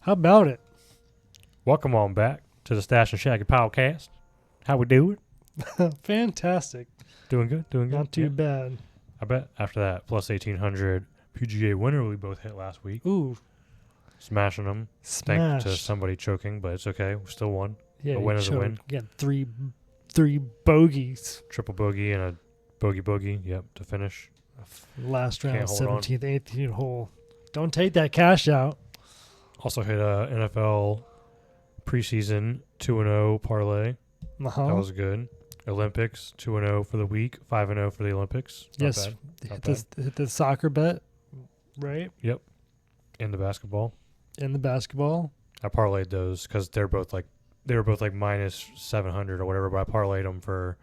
How about it? Welcome on back to the Stash and Shaggy podcast. How we doing? Fantastic. Doing good. Not too Yeah. bad. I bet after that plus 1800 PGA winner we both hit last week. Ooh. Smashing them. Smash. Thanks to somebody choking, but it's okay. We still won. Yeah, a win is a win. You got three bogeys. Triple bogey and a bogey. Yep, to finish. Last round, Can't hold on. 17th, 18th hole. Don't take that cash out. Also hit a NFL preseason 2-0 parlay. Uh-huh. That was good. Olympics 2-0 for the week, 5-0 for the Olympics. Not Yes. bad. Hit the soccer bet, right? Yep. And the basketball. And the basketball. I parlayed those because they were both like minus 700 or whatever, but I parlayed them for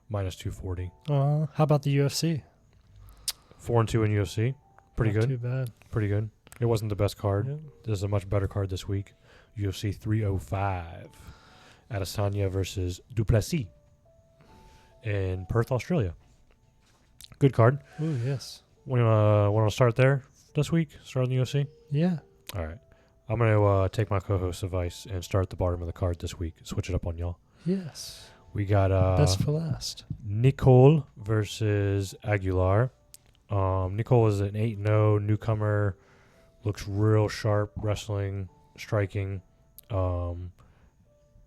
minus 240. How about the UFC? 4-2 in UFC. Pretty Not good. too bad. Pretty good. It wasn't the best card. Yep. There's a much better card this week. UFC 305. Adesanya versus Duplessis in Perth, Australia. Good card. Ooh, yes. Want to start there this week? Start in the UFC? Yeah. All right. I'm going to take my co-host's advice and start at the bottom of the card this week. Switch it up on y'all. Yes. We got Best for last. Nicole versus Aguilar. Nicole is an 8-0 newcomer. Looks real sharp, wrestling, striking. I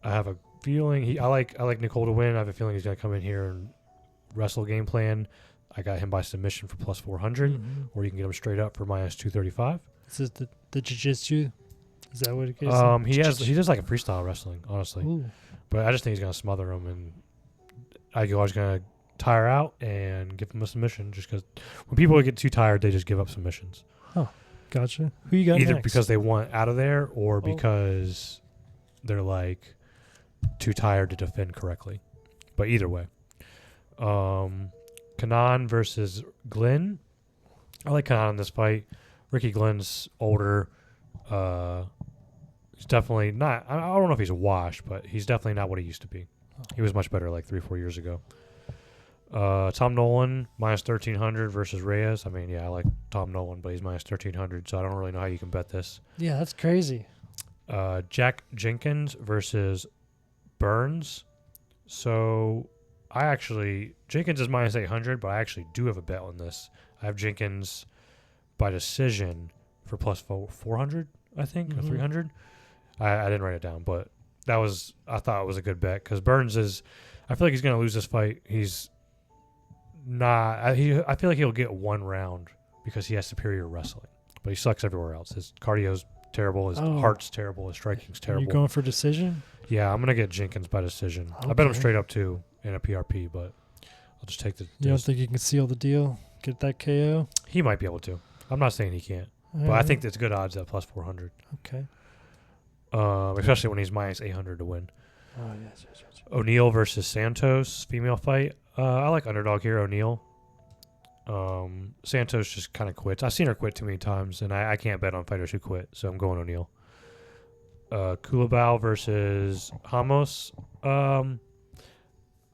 have a feeling I like Nicole to win. I have a feeling he's going to come in here and wrestle game plan. I got him by submission for plus 400, or you can get him straight up for minus 235. Is this the jiu-jitsu? Is that what it is? He does like a freestyle wrestling, honestly. Ooh. But I just think he's going to smother him, and Aguilar's going to tire out and give him a submission just because when people get too tired, they just give up submissions. Gotcha. Who you got Either next? because they want out of there or because they're like too tired to defend correctly. But either way. Kanan versus Glenn. I like Kanan in this fight. Ricky Glenn's older. He's definitely not. I don't know if he's washed, but he's definitely not what he used to be. He was much better like 3-4 years ago. Tom Nolan minus 1300 versus Reyes. I mean, yeah, I like Tom Nolan, but he's minus 1300, so I don't really know how you can bet this. Yeah, that's crazy. Jack Jenkins versus Burns. So Jenkins is minus 800, but I actually do have a bet on this. I have Jenkins by decision for plus 400, I think, or 300. I didn't write it down, but I thought it was a good bet because Burns I feel like he's going to lose this fight. He's not, I feel like he'll get one round because he has superior wrestling, but he sucks everywhere else. His cardio's terrible, his heart's terrible, his striking's terrible. You going for decision? Yeah, I'm going to get Jenkins by decision. Okay. I bet him straight up too in a PRP, but I'll just take the... You don't think you can seal the deal? Get that KO? He might be able to. I'm not saying he can't, but I think it's good odds at plus 400. Okay. Especially when he's minus 800 to win. Oh, yes. O'Neal versus Santos, female fight. I like underdog here, O'Neal. Santos just kind of quits. I've seen her quit too many times, and I can't bet on fighters who quit, so I'm going O'Neal. Kulabau versus Ramos. I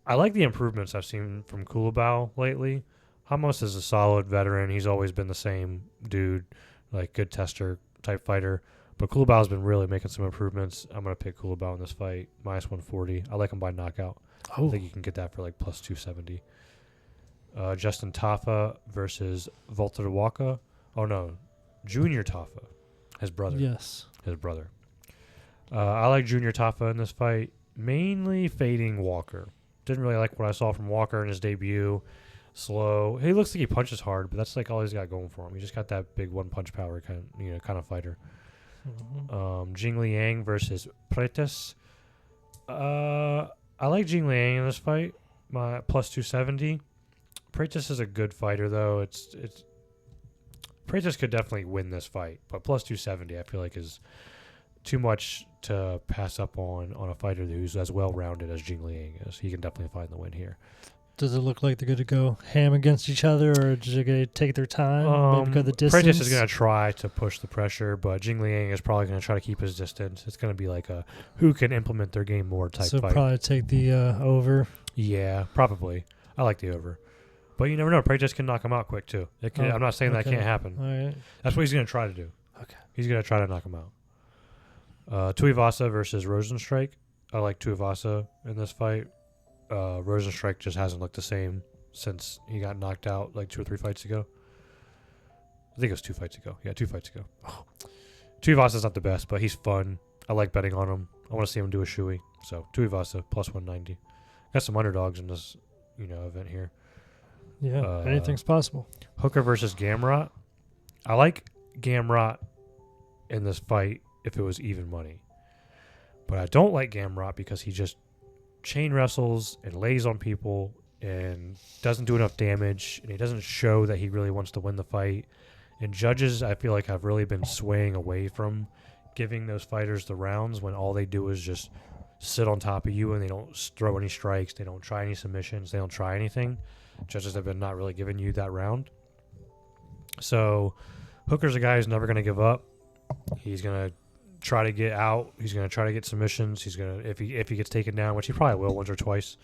like the improvements I've seen from Kulabau lately. Ramos is a solid veteran. He's always been the same dude, like good tester type fighter. But Kulabau's been really making some improvements. I'm going to pick Kulabau in this fight, minus 140. I like him by knockout. I think you can get that for like plus 270. Justin Tafa versus Walter Waka. Oh, no. Junior Tafa, his brother. Yes. His brother. I like Junior Tafa in this fight, mainly fading Walker. Didn't really like what I saw from Walker in his debut. Slow. He looks like he punches hard, but that's like all he's got going for him. He just got that big one-punch power kind of fighter. Jing Liang versus Pretis. I like Jing Liang in this fight. My plus 270. Pretis is a good fighter though. It's Pretis could definitely win this fight, but plus 270 I feel like is too much to pass up on a fighter who's as well rounded as Jing Liang is. He can definitely find the win here. Does it look like they're going to go ham against each other, or are they going to take their time, maybe go the distance? Pretis is going to try to push the pressure, but Jing Liang is probably going to try to keep his distance. It's going to be like a who can implement their game more type fight. So probably take the over. Yeah, probably. I like the over. But you never know. Pretis can knock him out quick, too. I'm not saying that can't happen. All right. That's what he's going to try to do. Okay. He's going to try to knock him out. Tuivasa versus Rosenstrike. I like Tuivasa in this fight. Rosenstrike just hasn't looked the same since he got knocked out like 2 or 3 fights ago. I think it was 2 fights ago. Yeah, 2 fights ago. Oh. Tuivasa's not the best, but he's fun. I like betting on him. I want to see him do a shoey. So Tuivasa plus 190. Got some underdogs in this, event here. Yeah, anything's possible. Hooker versus Gamrot. I like Gamrot in this fight if it was even money. But I don't like Gamrot because he just chain wrestles and lays on people and doesn't do enough damage, and he doesn't show that he really wants to win the fight. And judges, I feel like, have really been swaying away from giving those fighters the rounds when all they do is just sit on top of you and they don't throw any strikes, they don't try any submissions, they don't try anything. Judges have been not really giving you that round. So Hooker's a guy who's never going to give up. He's going to try to get out. He's going to try to get submissions. He's going to, if he gets taken down, which he probably will once or twice.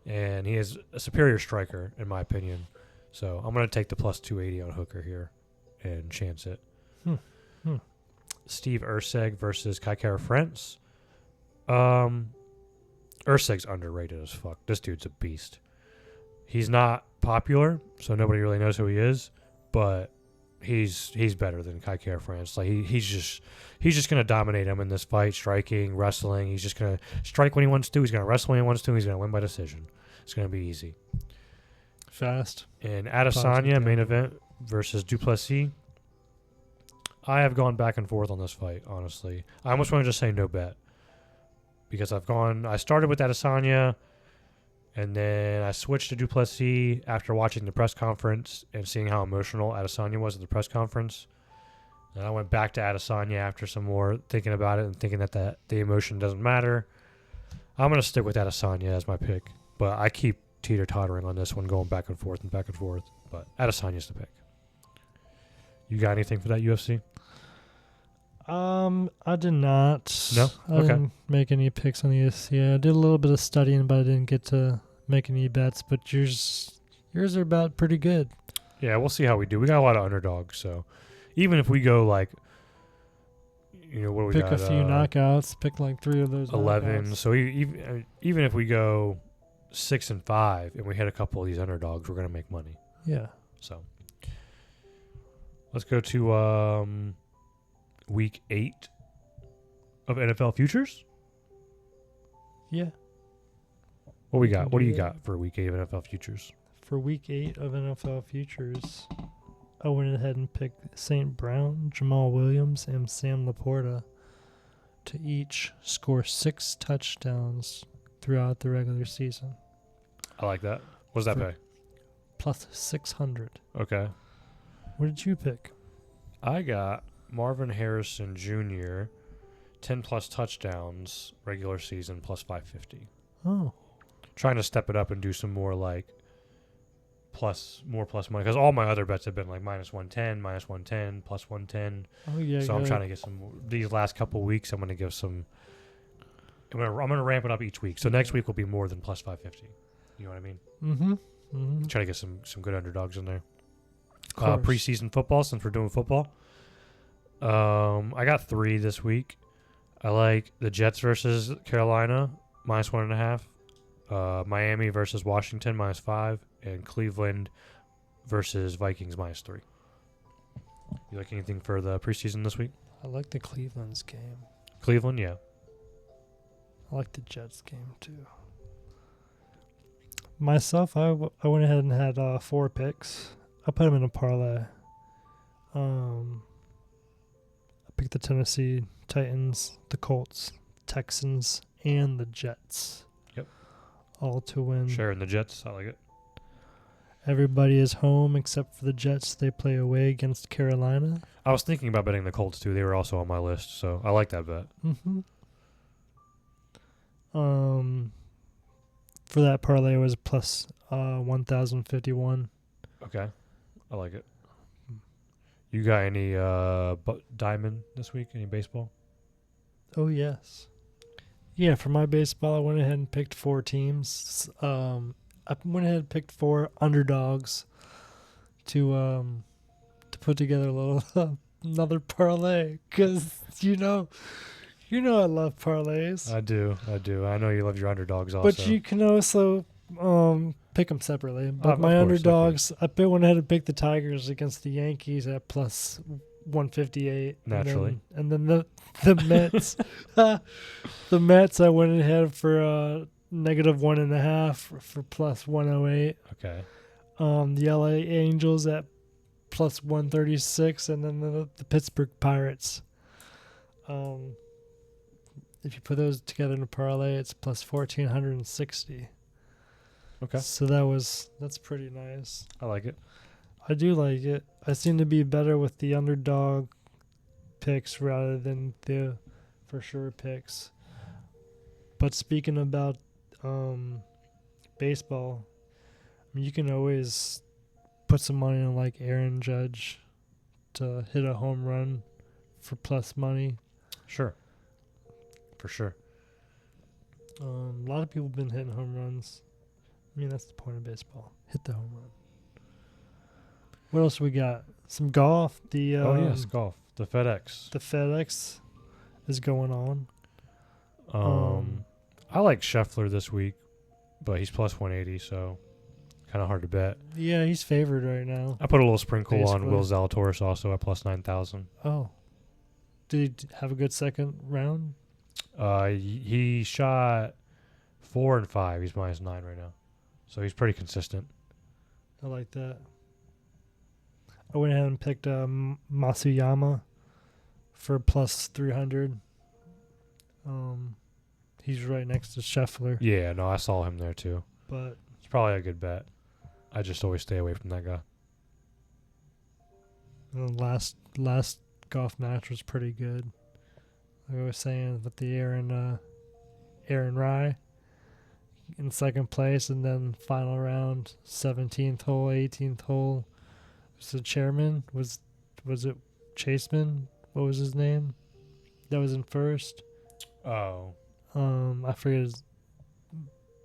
And he is a superior striker, in my opinion. So I'm going to take the plus 280 on Hooker here and chance it. Steve Erceg versus Kai Kara France. Erceg's underrated as fuck. This dude's a beast. He's not popular, so nobody really knows who he is, but he's better than Kai Kara France. Like he's just gonna dominate him in this fight, striking, wrestling. He's just gonna strike when he wants to. He's gonna wrestle when he wants to. He's gonna win by decision. It's gonna be easy. Fast. And Adesanya main event versus Duplessis. I have gone back and forth on this fight, honestly. I almost want to just say no bet. Because I started with Adesanya, and then I switched to Duplessis after watching the press conference and seeing how emotional Adesanya was at the press conference. And I went back to Adesanya after some more thinking about it and thinking that the emotion doesn't matter. I'm going to stick with Adesanya as my pick. But I keep teeter-tottering on this one, going back and forth. But Adesanya's the pick. You got anything for that UFC? I did not. No? I didn't make any picks on the UFC. I did a little bit of studying, but I didn't get to make any bets. But yours are about pretty good. Yeah, we'll see how we do. We got a lot of underdogs, so even if we go like, what do we got? Pick a few knockouts. Pick like 3 of those. 11. Knockouts. So even if we go 6-5 and we hit a couple of these underdogs, we're gonna make money. Yeah. So let's go to week 8 of NFL futures. Yeah. What we got? What do you got for week 8 of NFL futures? For week 8 of NFL futures, I went ahead and picked St. Brown, Jamal Williams, and Sam Laporta to each score 6 touchdowns throughout the regular season. I like that. What does that pay? Plus 600. Okay. What did you pick? I got Marvin Harrison Jr., 10-plus touchdowns, regular season, plus 550. Oh. Trying to step it up and do some more, like, more plus money. Because all my other bets have been, like, minus 110, plus 110. Oh, yeah. So I'm trying to get some more. These last couple of weeks, I'm going to give some. I'm going to ramp it up each week. So next week will be more than plus 550. You know what I mean? Mm-hmm. Try to get some good underdogs in there. Preseason football, since we're doing football. I got 3 this week. I like the Jets versus Carolina, minus 1.5. Miami versus Washington, minus 5. And Cleveland versus Vikings, minus 3. You like anything for the preseason this week? I like the Cleveland's game. Cleveland, yeah. I like the Jets game, too. Myself, I went ahead and had 4 picks. I put them in a parlay. I picked the Tennessee Titans, the Colts, Texans, and the Jets. Yep. All to win. Sharing the Jets. I like it. Everybody is home except for the Jets. They play away against Carolina. I was thinking about betting the Colts, too. They were also on my list, so I like that bet. Mm-hmm. For that parlay, it was plus 1,051. Okay. I like it. You got any diamond this week? Any baseball? Oh, yes. Yeah, for my baseball, I went ahead and picked 4 teams. I went ahead and picked 4 underdogs to put together a little another parlay because you know You know I love parlays. I do. I know you love your underdogs also. But you can also pick them separately. But Of my course, underdogs, I went ahead and picked the Tigers against the Yankees at plus 158. Naturally. And then the Mets, the Mets, I went ahead for negative 1.5 for plus 108. Okay. The LA Angels at plus 136, and then the Pittsburgh Pirates. If you put those together in a parlay, it's plus 1,460. Okay. So that's pretty nice. I like it. I do like it. I seem to be better with the underdog picks rather than the for sure picks. But speaking about baseball, I mean, you can always put some money on like Aaron Judge to hit a home run for plus money. Sure. For sure. A lot of people have been hitting home runs. I mean, that's the point of baseball. Hit the home run. What else we got? Some golf. Yes, golf. The FedEx. The FedEx is going on. I like Scheffler this week, but he's plus 180, so kind of hard to bet. Yeah, he's favored right now. I put a little sprinkle Basically. on Will Zalatoris also at plus 9,000. Oh. Did he have a good second round? He shot 4 and 5. He's minus 9 right now, so he's pretty consistent. I like that. I went ahead and picked Masuyama for plus 300. He's right next to Scheffler. Yeah, no, I saw him there too. But It's probably a good bet. I just always stay away from that guy. the last golf match was pretty good. Like I was saying, with the Aaron Rye in second place, and then final round, 17th hole, 18th hole. Was the chairman? Was it Chaseman? What was his name? That was in first. Oh. I forget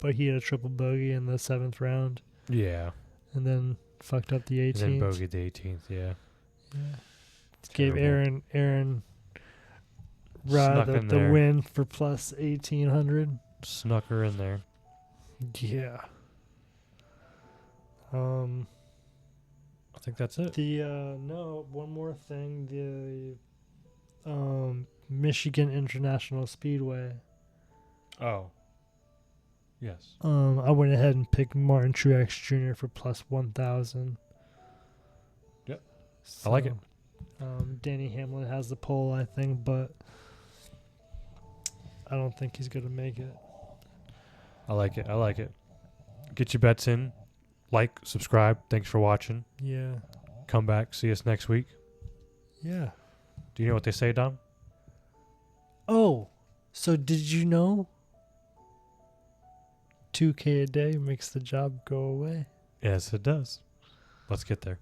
but he had a triple bogey in the 7th round, Yeah. and then fucked up the 18th. And then bogeyed the 18th, yeah. Yeah. Gave Terrible. Aaron Rye Snuck the in there. win for plus 1,800. Snuck her in there. Yeah. I think that's it. One more thing. The Michigan International Speedway. Oh. Yes. I went ahead and picked Martin Truex Jr. for plus 1,000. Yep. So, I like it. Danny Hamlin has the pole, I think, but I don't think he's going to make it. I like it. Get your bets in. Like, subscribe. Thanks for watching. Yeah. Come back. See us next week. Yeah. Do you know what they say, Dom? Oh, so did you know 2K a day makes the job go away? Yes, it does. Let's get there.